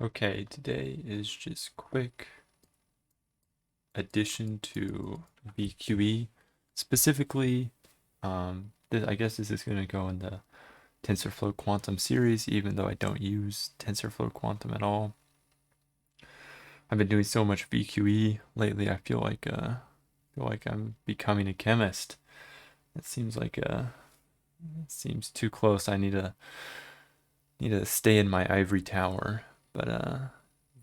Okay, today is just quick addition to VQE. Specifically, I guess this is going to go in the TensorFlow Quantum series, even though I don't use TensorFlow Quantum at all. I've been doing so much VQE lately. I feel like I'm becoming a chemist. It seems too close. I need to stay in my ivory tower. But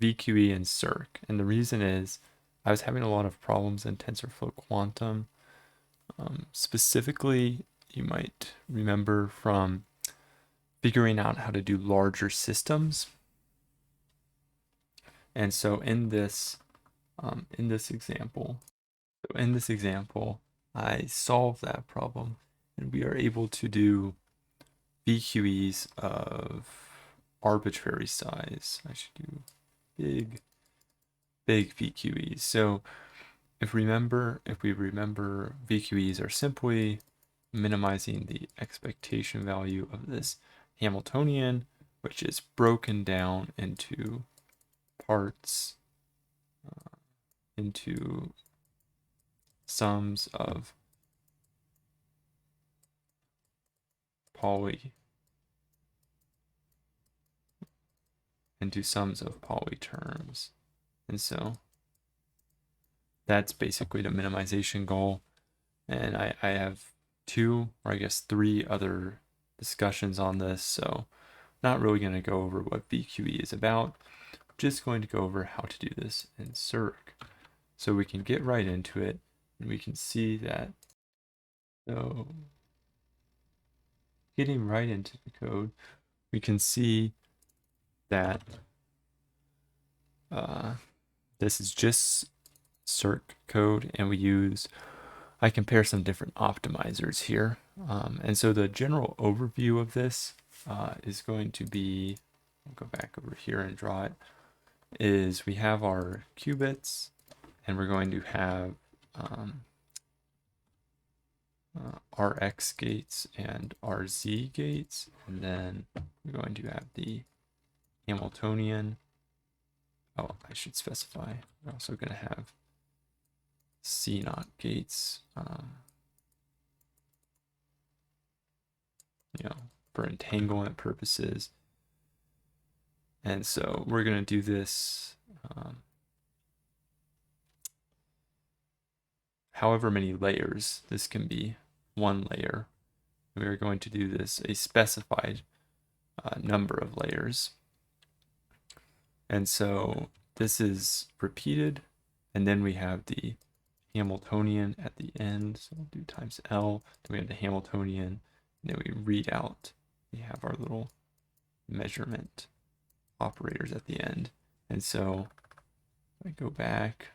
VQE and Cirq, and the reason is I was having a lot of problems in TensorFlow Quantum. Specifically, you might remember from figuring out how to do larger systems. And so in this example, I solved that problem, and we are able to do VQEs of arbitrary size. I should do big VQEs. So if we remember, VQEs are simply minimizing the expectation value of this Hamiltonian, which is broken down into parts, into sums of Pauli terms. And so that's basically the minimization goal. And I have 2, or I guess 3 other discussions on this, so not really going to go over what VQE is about. Just going to go over how to do this in Cirq. So we can get right into it, and we can see that. So getting right into the code, we can see that this is just Cirq code, and I compare some different optimizers here. And so the general overview of this is going to be, I'll go back over here and draw it, is we have our qubits, and we're going to have Rx gates and Rz gates, and then we're going to have the Hamiltonian. Oh, I should specify, we're also going to have C0 gates, for entanglement purposes. And so we're going to do this however many layers. This can be 1 layer. We're going to do this a specified number of layers. And so this is repeated, and then we have the Hamiltonian at the end. So we'll do times L, then we have the Hamiltonian, and then we read out. We have our little measurement operators at the end. And so I go back.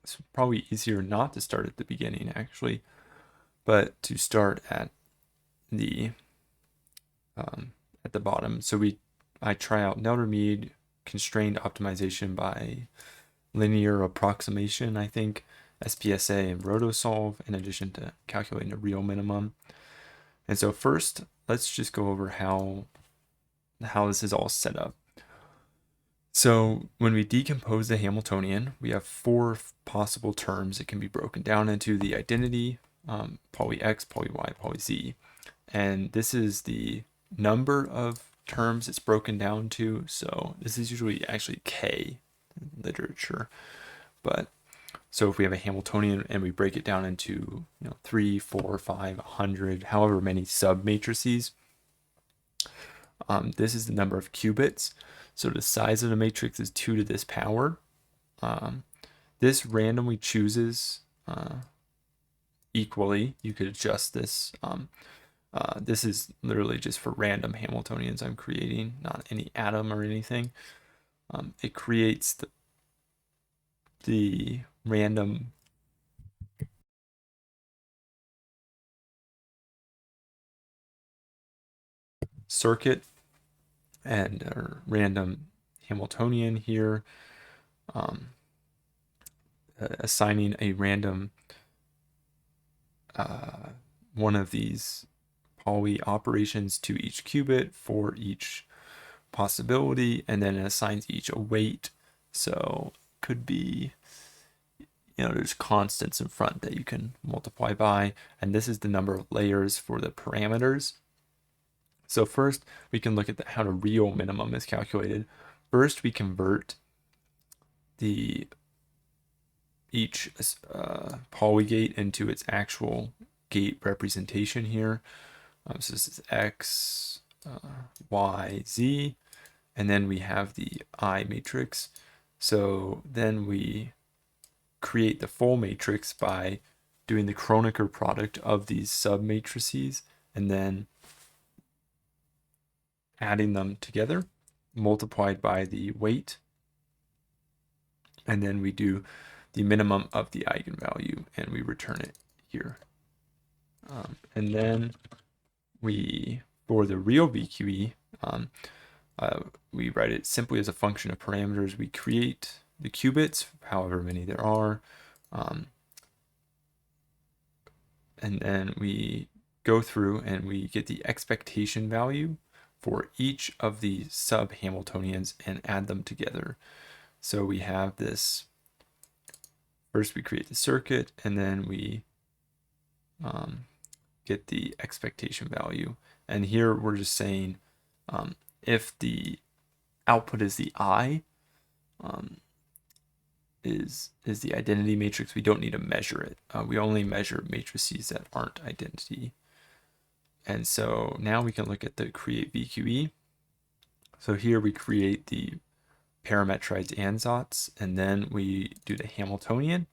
It's probably easier not to start at the beginning, actually, but to start at the bottom. So I try out Nelder-Mead constrained optimization by linear approximation, I think, SPSA and Rotosolve, in addition to calculating a real minimum. And so first, let's just go over how this is all set up. So when we decompose the Hamiltonian, we have 4 possible terms. It can be broken down into the identity, Pauli X, Pauli Y, Pauli Z. And this is the number of terms it's broken down to. So this is usually actually K in literature. But so if we have a Hamiltonian and we break it down into 3, 4, 5, 100, however many submatrices, this is the number of qubits. So the size of the matrix is 2 to this power. This randomly chooses equally. You could adjust this. This is literally just for random Hamiltonians I'm creating, not any atom or anything. It creates the random circuit and a random Hamiltonian here, assigning a random one of these Pauli operations to each qubit for each possibility, and then it assigns each a weight. So could be, there's constants in front that you can multiply by, and this is the number of layers for the parameters. So first we can look at how the real minimum is calculated. First we convert each polygate into its actual gate representation here. So this is X, Y, Z, and then we have the I matrix. So then we create the full matrix by doing the Kronecker product of these submatrices and then adding them together, multiplied by the weight, and then we do the minimum of the eigenvalue and we return it here. And then for the real VQE, we write it simply as a function of parameters. We create the qubits, however many there are, and then we go through and we get the expectation value for each of the sub-Hamiltonians and add them together. So we have this, first we create the circuit, and then we get the expectation value. And here we're just saying if the output is the I, is the identity matrix, we don't need to measure it. We only measure matrices that aren't identity. And so now we can look at the create VQE. So here we create the parametrized ansatz, and then we do the Hamiltonian,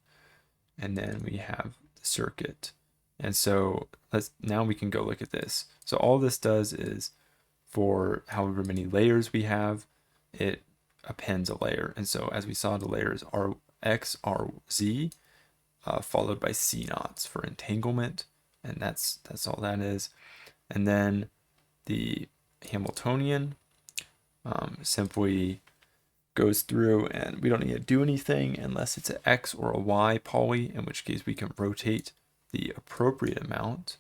and then we have the circuit. And so now we can go look at this. So all this does is, for however many layers we have, it appends a layer. And so as we saw, the layers are X, R, Z, followed by C naughts for entanglement, and that's all that is. And then the Hamiltonian simply goes through, and we don't need to do anything unless it's an X or a Y poly, in which case we can rotate the appropriate amount.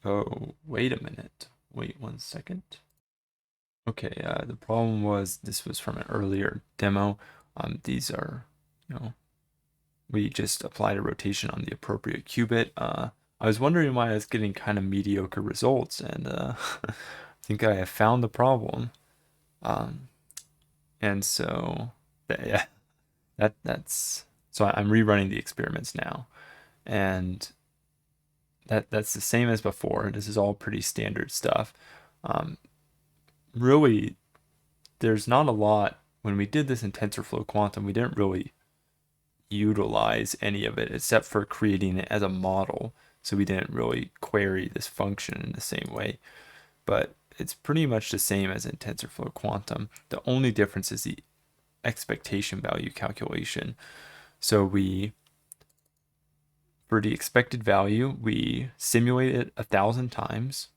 Oh, wait a minute. Wait 1 second. Okay, the problem was this was from an earlier demo. These are, we just applied a rotation on the appropriate qubit. I was wondering why I was getting kind of mediocre results, and I think I have found the problem. And so, yeah, that's so I'm rerunning the experiments now, and that's the same as before. This is all pretty standard stuff. Really, there's not a lot. When we did this in TensorFlow Quantum, we didn't really utilize any of it except for creating it as a model. So we didn't really query this function in the same way. But it's pretty much the same as in TensorFlow Quantum. The only difference is the expectation value calculation. So for the expected value, we simulate it 1,000 times.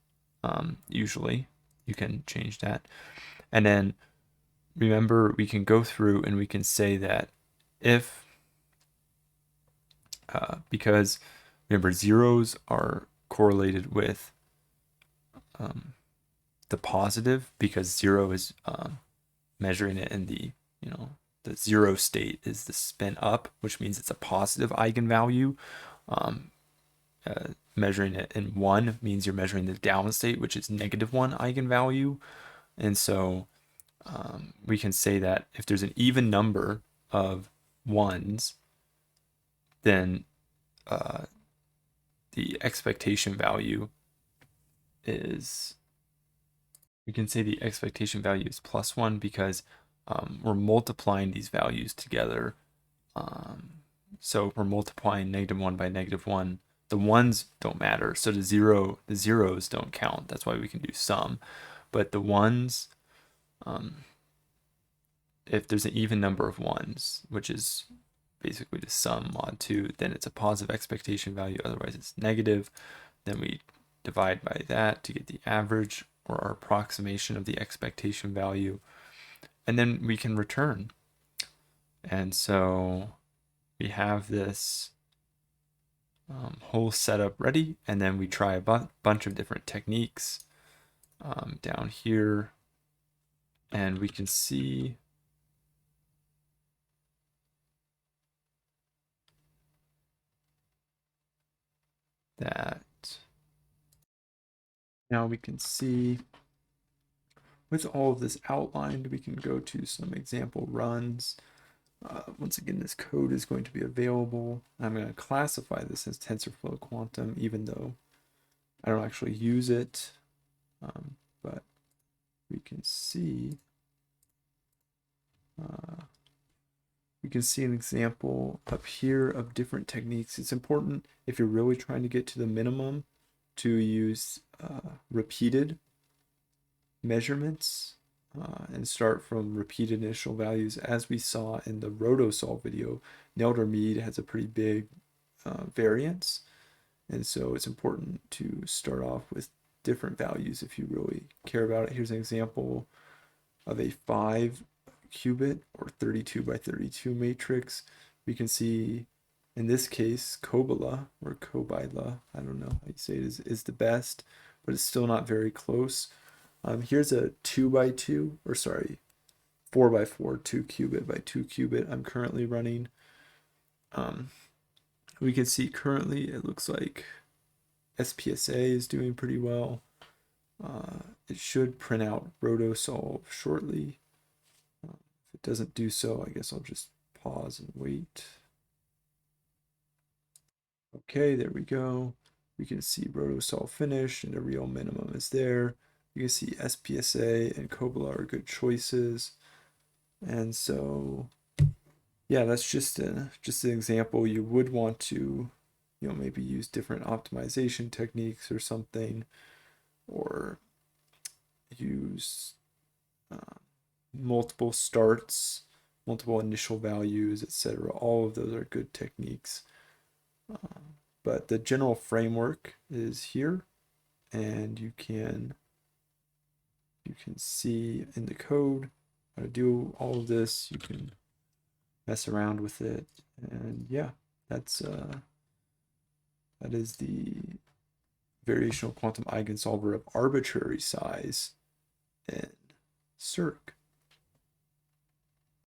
Usually, you can change that. And then remember, we can go through and we can say that if, because remember, zeros are correlated with the positive, because 0 is measuring it in the, the 0 state is the spin up, which means it's a positive eigenvalue. Measuring it in 1 means you're measuring the down state, which is -1 eigenvalue. And so we can say that if there's an even number of 1s, then the expectation value is, we can say the expectation value is +1 because we're multiplying these values together. So we're multiplying -1 by -1. The 1s don't matter, so the zeros don't count. That's why we can do sum. But the 1s, if there's an even number of 1s, which is basically the sum mod 2, then it's a positive expectation value, otherwise it's negative. Then we divide by that to get the average or our approximation of the expectation value, and then we can return. And so we have this whole setup ready, and then we try a bunch of different techniques. Down here And we can see that now we can see with all of this outlined, we can go to some example runs. Once again, this code is going to be available. I'm going to classify this as TensorFlow Quantum, even though I don't actually use it. But we can see an example up here of different techniques. It's important if you're really trying to get to the minimum to use repeated measurements and start from repeated initial values. As we saw in the RotoSolve video, Nelder-Mead has a pretty big variance, and so it's important to start off with different values if you really care about it. Here's an example of a 5-qubit or 32 by 32 matrix. We can see in this case Kobila or Kobila, I don't know how you say it, is the best, but it's still not very close. Here's a 2 by 2, or sorry, 4 by 4, 2 qubit by 2 qubit I'm currently running. We can see currently it looks like SPSA is doing pretty well. It should print out RotoSolve shortly. If it doesn't do so, I guess I'll just pause and wait. Okay, there we go. We can see RotoSolve finished and the real minimum is there. You can see SPSA and Kobila are good choices. And so, yeah, that's just an example. You would want to, maybe use different optimization techniques or something, or use multiple starts, multiple initial values, etc. All of those are good techniques. But the general framework is here, and you can see in the code how to do all of this. You can mess around with it, and yeah, that is the variational quantum eigensolver of arbitrary size in Cirq.